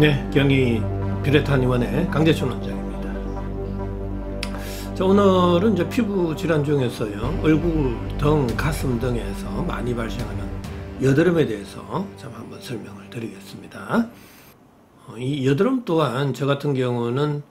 네, 경희 비레탄의원의 강재춘 원장입니다. 자, 오늘은 이제 피부 질환 중에서요, 얼굴, 등, 가슴 등에서 많이 발생하는 여드름에 대해서 좀 한번 설명을 드리겠습니다. 이 여드름 또한 저 같은 경우는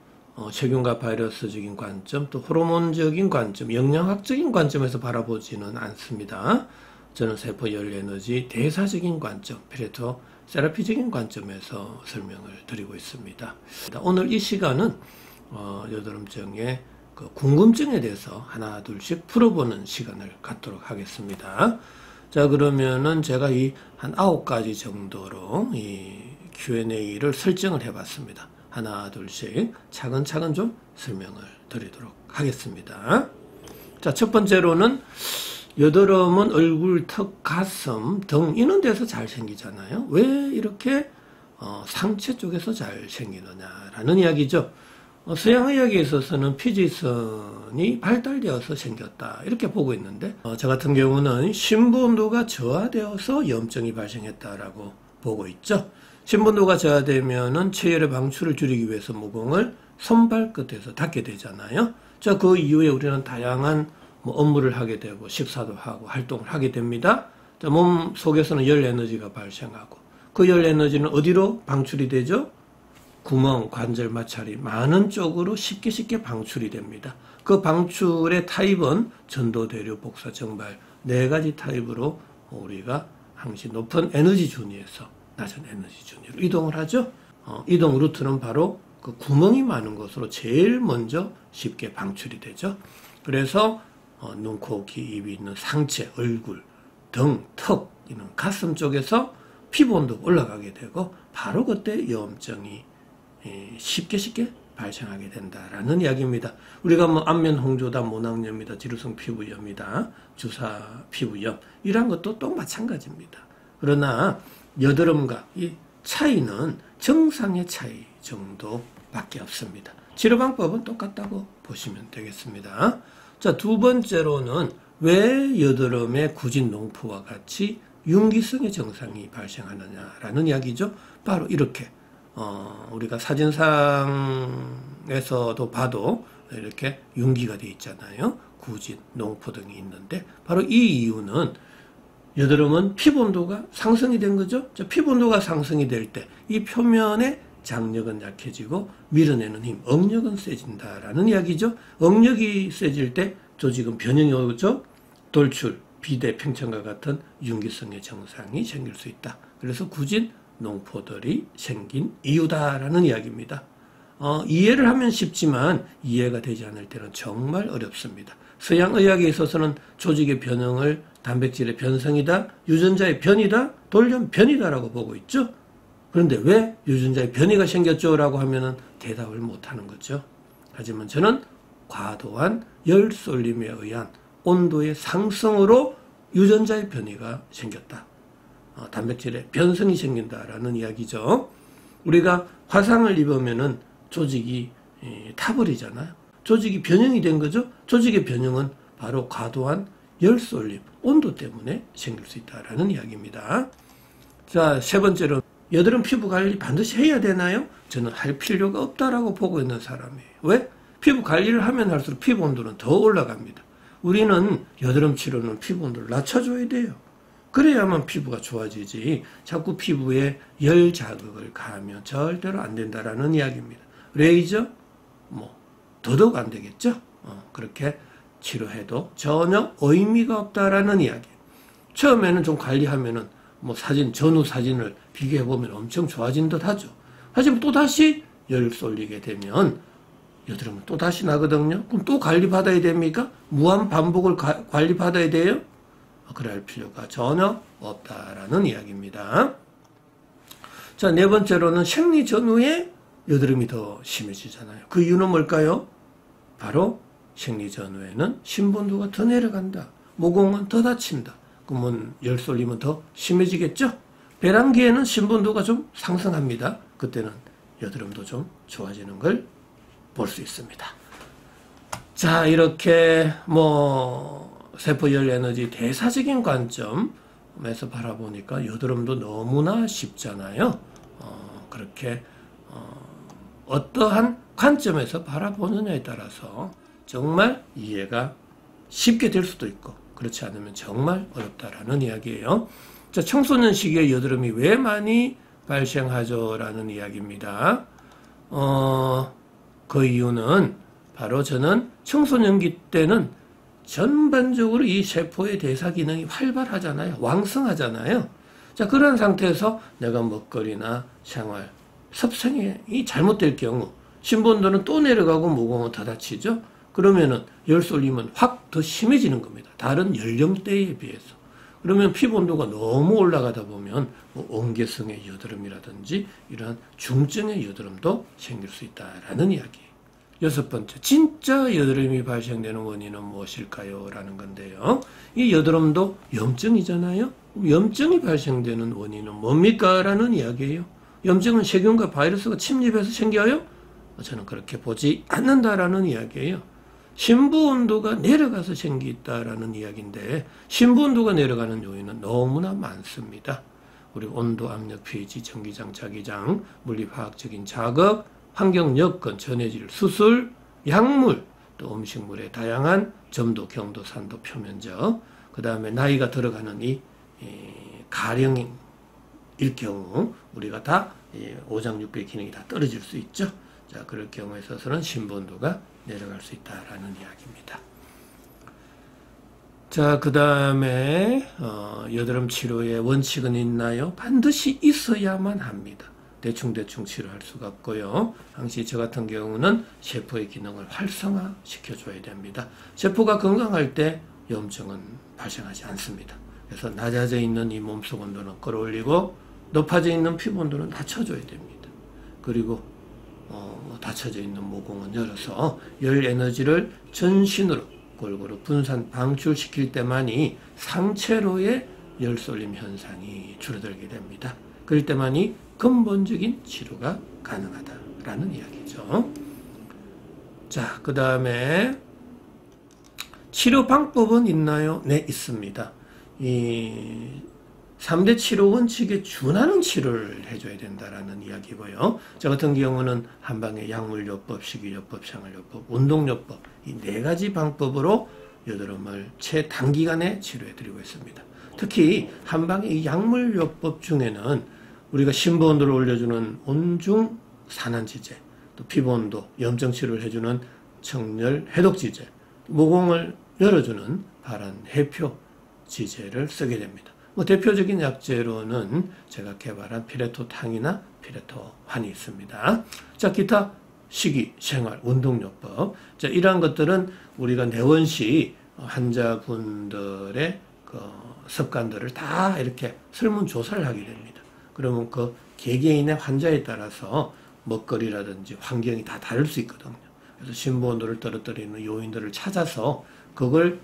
세균과 바이러스적인 관점, 또 호르몬적인 관점, 영양학적인 관점에서 바라보지는 않습니다. 저는 세포열 에너지 대사적인 관점, 피레토 세라피적인 관점에서 설명을 드리고 있습니다. 오늘 이 시간은 여드름증의 그 궁금증에 대해서 하나 둘씩 풀어보는 시간을 갖도록 하겠습니다. 자, 그러면은 제가 이 한 9가지 정도로 이 Q&A를 설정을 해봤습니다. 하나 둘씩 차근차근 좀 설명을 드리도록 하겠습니다. 자, 첫 번째로는 여드름은 얼굴, 턱, 가슴 등 이런 데서 잘 생기잖아요. 왜 이렇게 상체 쪽에서 잘 생기느냐라는 이야기죠. 서양의학에 있어서는 피지선이 발달되어서 생겼다 이렇게 보고 있는데, 저 같은 경우는 심부온도가 저하되어서 염증이 발생했다라고 보고 있죠. 심부온도가 저하되면은 체열의 방출을 줄이기 위해서 모공을 손발끝에서 닿게 되잖아요. 자, 그 이후에 우리는 다양한 업무를 하게 되고 식사도 하고 활동을 하게 됩니다. 자, 몸 속에서는 열 에너지가 발생하고 그 열 에너지는 어디로 방출이 되죠? 구멍, 관절, 마찰이 많은 쪽으로 쉽게 방출이 됩니다. 그 방출의 타입은 전도, 대류, 복사, 정발 4가지 타입으로 우리가 항시 높은 에너지 준위에서 낮은 에너지 준위로 이동을 하죠. 이동 루트는 바로 그 구멍이 많은 곳으로 제일 먼저 쉽게 방출이 되죠. 그래서 눈, 코, 귀, 입이 있는 상체, 얼굴, 등, 턱, 이는 가슴 쪽에서 피부 온도가 올라가게 되고 바로 그때 염증이 쉽게 발생하게 된다라는 이야기입니다. 우리가 뭐 안면 홍조다, 모낭염이다, 지루성 피부염이다, 주사 피부염 이런 것도 또 마찬가지입니다. 그러나 여드름과 이 차이는 정상의 차이 정도밖에 없습니다. 치료 방법은 똑같다고 보시면 되겠습니다. 자, 두 번째로는 왜 여드름의 구진 농포와 같이 윤기성의 증상이 발생하느냐라는 이야기죠. 바로 이렇게 우리가 사진상에서도 봐도 이렇게 윤기가 되어 있잖아요. 구진, 농포 등이 있는데 바로 이 이유는 여드름은 피부 온도가 상승이 된 거죠. 자, 피부 온도가 상승이 될 때 이 표면의 장력은 약해지고 밀어내는 힘, 억력은 세진다라는 이야기죠. 억력이 세질 때 조직은 변형이 오죠. 돌출, 비대, 팽창과 같은 윤기성의 증상이 생길 수 있다. 그래서 구진, 농포들이 생긴 이유다라는 이야기입니다. 이해를 하면 쉽지만 이해가 되지 않을 때는 정말 어렵습니다. 서양의학에 있어서는 조직의 변형을 단백질의 변성이다, 유전자의 변이다, 돌연 변이다라고 보고 있죠. 그런데 왜 유전자의 변이가 생겼죠? 라고 하면은 대답을 못하는 거죠. 하지만 저는 과도한 열 쏠림에 의한 온도의 상승으로 유전자의 변이가 생겼다. 단백질의 변성이 생긴다라는 이야기죠. 우리가 화상을 입으면은 조직이 타버리잖아요. 조직이 변형이 된 거죠. 조직의 변형은 바로 과도한 열 쏠림, 온도 때문에 생길 수 있다라는 이야기입니다. 자, 세 번째로 여드름 피부 관리 반드시 해야 되나요? 저는 할 필요가 없다라고 보고 있는 사람이에요. 왜? 피부 관리를 하면 할수록 피부 온도는 더 올라갑니다. 우리는 여드름 치료는 피부 온도를 낮춰줘야 돼요. 그래야만 피부가 좋아지지 자꾸 피부에 열 자극을 가하면 절대로 안 된다라는 이야기입니다. 레이저? 더더욱 안 되겠죠? 그렇게 치료해도 전혀 의미가 없다라는 이야기. 처음에는 좀 관리하면은 전후 사진을 비교해보면 엄청 좋아진 듯 하죠. 하지만 또다시 열 쏠리게 되면 여드름은 또다시 나거든요. 그럼 또 관리받아야 됩니까? 무한 반복을 관리받아야 돼요? 그럴 필요가 전혀 없다라는 이야기입니다. 자, 네 번째로는 생리 전후에 여드름이 더 심해지잖아요. 그 이유는 뭘까요? 바로 생리 전후에는 신분도가 더 내려간다. 모공은 더 다친다. 그러면 열 쏠리면 더 심해지겠죠? 배란기에는 신분도가 좀 상승합니다. 그때는 여드름도 좀 좋아지는 걸 볼 수 있습니다. 자, 이렇게 세포열 에너지 대사적인 관점에서 바라보니까 여드름도 너무나 쉽잖아요. 그렇게 어떠한 관점에서 바라보느냐에 따라서 정말 이해가 쉽게 될 수도 있고 그렇지 않으면 정말 어렵다라는 이야기예요. 자, 청소년 시기에 여드름이 왜 많이 발생하죠? 라는 이야기입니다. 그 이유는 바로 저는 청소년기 때는 전반적으로 이 세포의 대사 기능이 활발하잖아요. 왕성하잖아요. 자, 그런 상태에서 내가 먹거리나 생활, 섭생이 잘못될 경우 신부온도는 또 내려가고 모공은 더 다치죠. 그러면은 열 쏠림은 확 더 심해지는 겁니다. 다른 연령대에 비해서. 그러면 피부 온도가 너무 올라가다 보면 옹개성의 여드름이라든지 이러한 중증의 여드름도 생길 수 있다라는 이야기예요. 여섯 번째, 진짜 여드름이 발생되는 원인은 무엇일까요? 라는 건데요. 이 여드름도 염증이잖아요. 염증이 발생되는 원인은 뭡니까? 라는 이야기예요. 염증은 세균과 바이러스가 침입해서 생겨요? 저는 그렇게 보지 않는다라는 이야기예요. 심부 온도가 내려가서 생기다라는 이야기인데 심부 온도가 내려가는 요인은 너무나 많습니다. 우리 온도, 압력, pH, 전기장, 자기장, 물리화학적인 자극, 환경 여건, 전해질, 수술, 약물, 또 음식물의 다양한 점도, 경도, 산도, 표면적, 그 다음에 나이가 들어가는 이 가령일 경우 우리가 다 오장육부의 기능이 다 떨어질 수 있죠. 자, 그럴 경우에 있어서는 심부 온도가 내려갈 수 있다라는 이야기입니다. 자, 그 다음에 여드름 치료의 원칙은 있나요? 반드시 있어야만 합니다. 대충 치료할 수가 없고요. 항시 저 같은 경우는 세포의 기능을 활성화시켜줘야 됩니다. 세포가 건강할 때 염증은 발생하지 않습니다. 그래서 낮아져 있는 이 몸속 온도는 끌어올리고 높아져 있는 피부 온도는 낮춰줘야 됩니다. 그리고 닫혀져 있는 모공은 열어서 열 에너지를 전신으로 골고루 분산 방출시킬 때만이 상체로의 열 쏠림 현상이 줄어들게 됩니다. 그럴 때만이 근본적인 치료가 가능하다라는 이야기죠. 자, 그 다음에 치료 방법은 있나요? 네, 있습니다. 이 3대 치료 원칙에 준하는 치료를 해줘야 된다라는 이야기고요. 저 같은 경우는 한방에 약물요법, 식이요법, 생활요법, 운동요법 이 4가지 방법으로 여드름을 최단기간에 치료해드리고 있습니다. 특히 한방의 이 약물요법 중에는 우리가 심부 온도를 올려주는 온중 산안지제, 또 피부 온도, 염증 치료를 해주는 청열 해독지제, 모공을 열어주는 발한 해표 지제를 쓰게 됩니다. 대표적인 약재로는 제가 개발한 피레토탕이나 피레토환이 있습니다. 자, 기타 식이, 생활, 운동요법. 자, 이러한 것들은 우리가 내원시 환자분들의 그 습관들을 다 이렇게 설문조사를 하게 됩니다. 그러면 그 개개인의 환자에 따라서 먹거리라든지 환경이 다 다를 수 있거든요. 그래서 심부 온도를 떨어뜨리는 요인들을 찾아서 그걸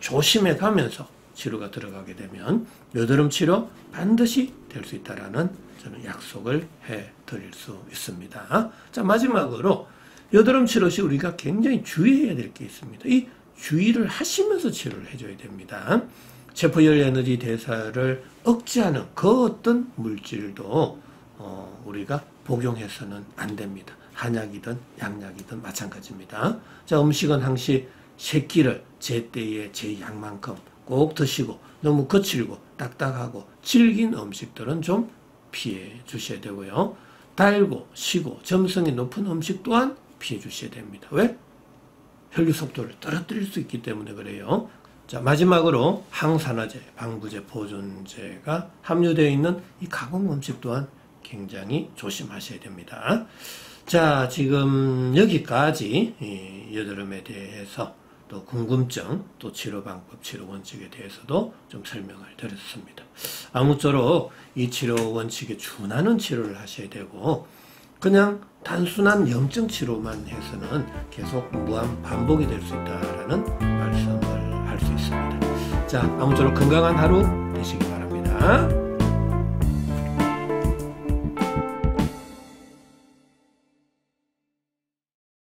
조심해 가면서 치료가 들어가게 되면 여드름 치료 반드시 될 수 있다라는 저는 약속을 해 드릴 수 있습니다. 자, 마지막으로 여드름 치료 시 우리가 굉장히 주의해야 될 게 있습니다. 이 주의를 하시면서 치료를 해줘야 됩니다. 세포열 에너지 대사를 억제하는 그 어떤 물질도 우리가 복용해서는 안 됩니다. 한약이든 양약이든 마찬가지입니다. 자, 음식은 항시 새끼를 제때에 제 양만큼 꼭 드시고 너무 거칠고 딱딱하고 질긴 음식들은 좀 피해 주셔야 되고요. 달고 시고 점성이 높은 음식 또한 피해 주셔야 됩니다. 왜? 혈류 속도를 떨어뜨릴 수 있기 때문에 그래요. 자, 마지막으로 항산화제, 방부제, 보존제가 함유되어 있는 이 가공 음식 또한 굉장히 조심하셔야 됩니다. 자, 지금 여기까지 여드름에 대해서 또 궁금증, 또 치료 방법, 치료 원칙에 대해서도 좀 설명을 드렸습니다. 아무쪼록 이 치료 원칙에 준하는 치료를 하셔야 되고 그냥 단순한 염증 치료만 해서는 계속 무한 반복이 될 수 있다라는 말씀을 할 수 있습니다. 자, 아무쪼록 건강한 하루 되시기 바랍니다.